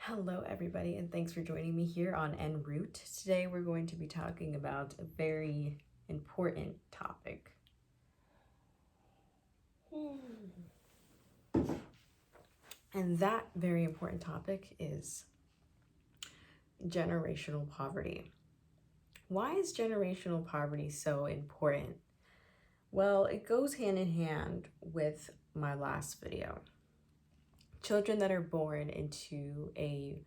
Hello, everybody, and thanks for joining me here on En route. Today, we're going to be talking about a very important topic. And that very important topic is generational poverty. Why is generational poverty so important? Well, it goes hand in hand with my last video. Children that are born into a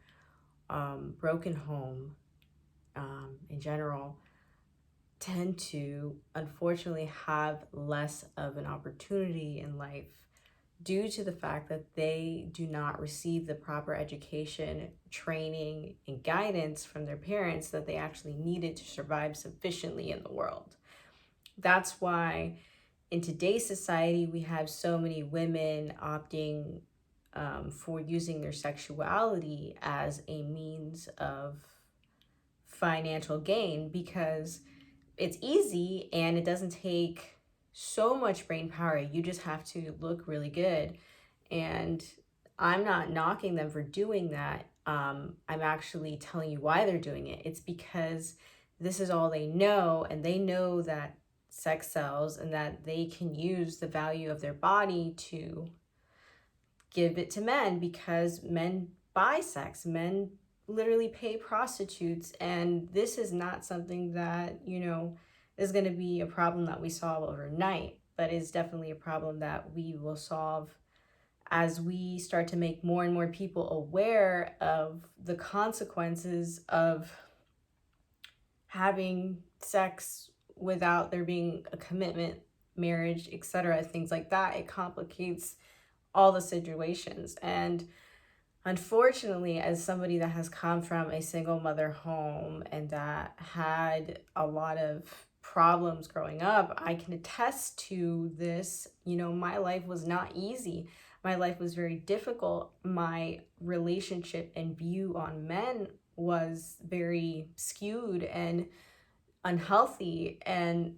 broken home in general tend to unfortunately have less of an opportunity in life due to the fact that they do not receive the proper education, training, and guidance from their parents that they actually needed to survive sufficiently in the world. That's why in today's society, we have so many women opting for using their sexuality as a means of financial gain because it's easy and it doesn't take so much brain power. You just have to look really good. And I'm not knocking them for doing that. I'm actually telling you why they're doing it. It's because this is all they know, and they know that sex sells and that they can use the value of their body to give it to men because men buy sex. Men literally pay prostitutes, and this is not something that, is going to be a problem that we solve overnight, but is definitely a problem that we will solve as we start to make more and more people aware of the consequences of having sex without there being a commitment, marriage, etc., things like that. It complicates all the situations. And unfortunately, as somebody that has come from a single mother home and that had a lot of problems growing up, I can attest to this. My life was not easy. My life was very difficult. My relationship and view on men was very skewed and unhealthy. And,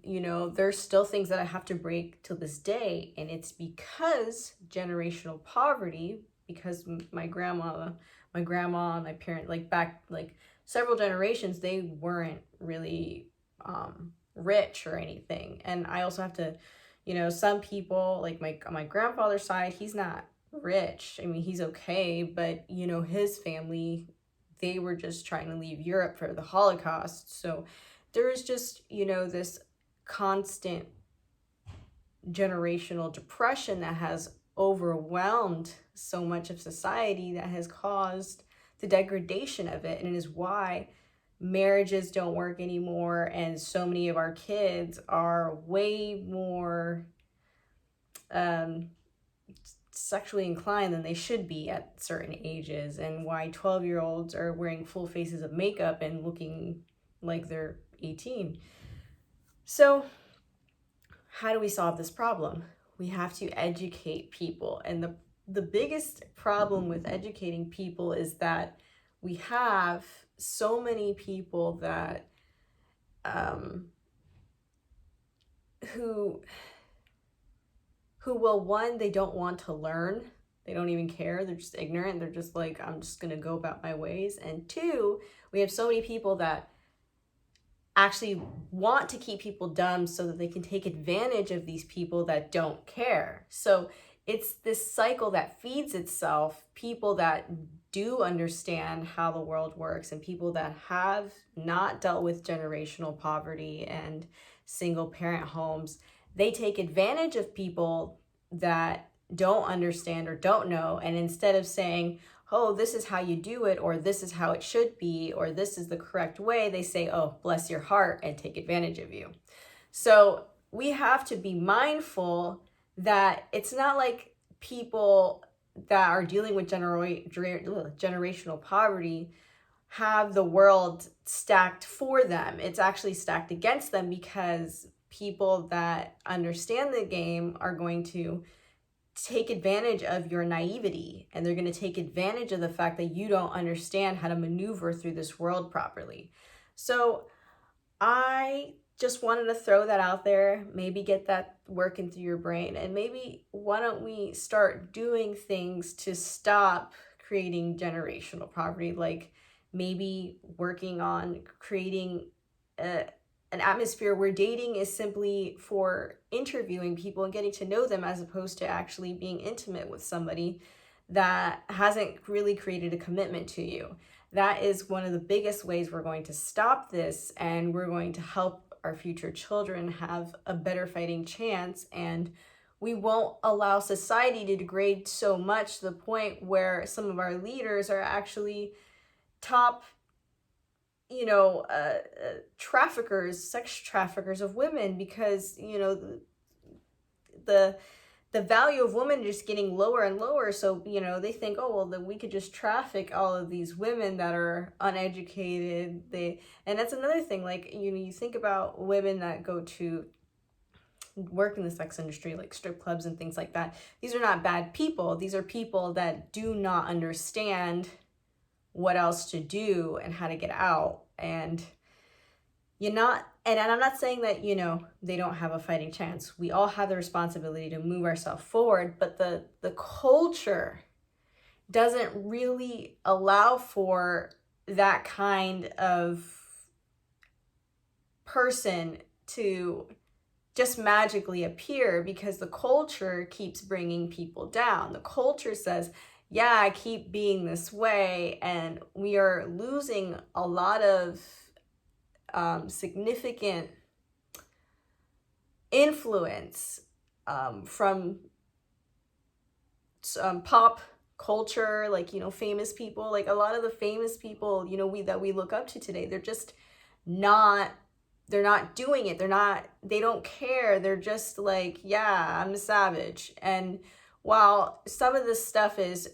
there's still things that I have to break to this day. And it's because generational poverty, because my grandma, my parent, back several generations, they weren't really rich or anything. And I also have to, some people like my grandfather's side, he's not rich. I mean, he's okay, but his family, they were just trying to leave Europe for the Holocaust. So there is just, this constant generational depression that has overwhelmed so much of society, that has caused the degradation of it, and it is why marriages don't work anymore, and so many of our kids are way more sexually inclined than they should be at certain ages, and why 12-year-olds are wearing full faces of makeup and looking like they're 18. So how do we solve this problem? We have to educate people. And the biggest problem with educating people is that we have so many people that who will, one, they don't want to learn. They don't even care. They're just ignorant. They're just like, I'm just going to go about my ways. And two, we have so many people that actually want to keep people dumb so that they can take advantage of these people that don't care. So it's this cycle that feeds itself. People that do understand how the world works and people that have not dealt with generational poverty and single parent homes, they take advantage of people that don't understand or don't know. And instead of saying, oh, this is how you do it, or this is how it should be, or this is the correct way, they say, oh, bless your heart, and take advantage of you. So we have to be mindful that it's not like people that are dealing with generational poverty have the world stacked for them. It's actually stacked against them, because people that understand the game are going to take advantage of your naivety, and they're going to take advantage of the fact that you don't understand how to maneuver through this world properly. So I just wanted to throw that out there, maybe get that working through your brain, and maybe why don't we start doing things to stop creating generational poverty, like maybe working on creating an atmosphere where dating is simply for interviewing people and getting to know them, as opposed to actually being intimate with somebody that hasn't really created a commitment to you. That is one of the biggest ways we're going to stop this, and we're going to help our future children have a better fighting chance. And we won't allow society to degrade so much to the point where some of our leaders are actually top, traffickers, sex traffickers of women, because, the value of women is just getting lower and lower. So, they think, oh, well, then we could just traffic all of these women that are uneducated. And that's another thing, like, you think about women that go to work in the sex industry, like strip clubs and things like that. These are not bad people. These are people that do not understand what else to do and how to get out. And I'm not saying that, they don't have a fighting chance. We all have the responsibility to move ourselves forward, but the culture doesn't really allow for that kind of person to just magically appear, because the culture keeps bringing people down. The culture says, yeah, keep being this way. And we are losing a lot of significant influence from pop culture, like, famous people. Like, a lot of the famous people, that we look up to today, they're not doing it. They don't care. They're just like, yeah, I'm a savage. And while some of this stuff is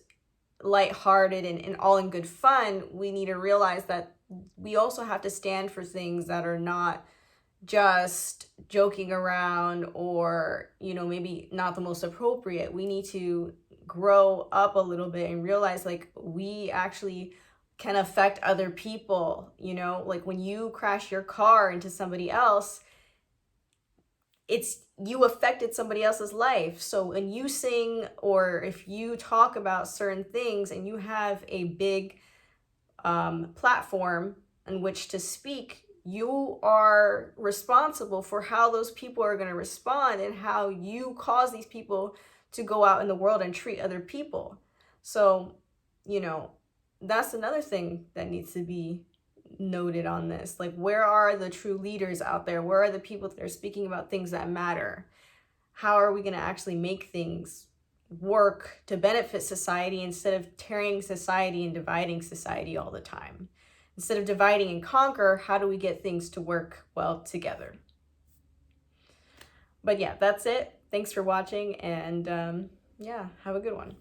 lighthearted and all in good fun, we need to realize that we also have to stand for things that are not just joking around, or, maybe not the most appropriate. We need to grow up a little bit and realize, like, we actually can affect other people. Like, when you crash your car into somebody else, you affected somebody else's life. So when you sing, or if you talk about certain things and you have a big platform in which to speak, you are responsible for how those people are going to respond and how you cause these people to go out in the world and treat other people. So, that's another thing that needs to be noted on this. Like, where are the true leaders out there? Where are the people that are speaking about things that matter? How are we going to actually make things work to benefit society, instead of tearing society and dividing society all the time? Instead of dividing and conquer, how do we get things to work well together? But yeah, that's it. Thanks for watching, and have a good one.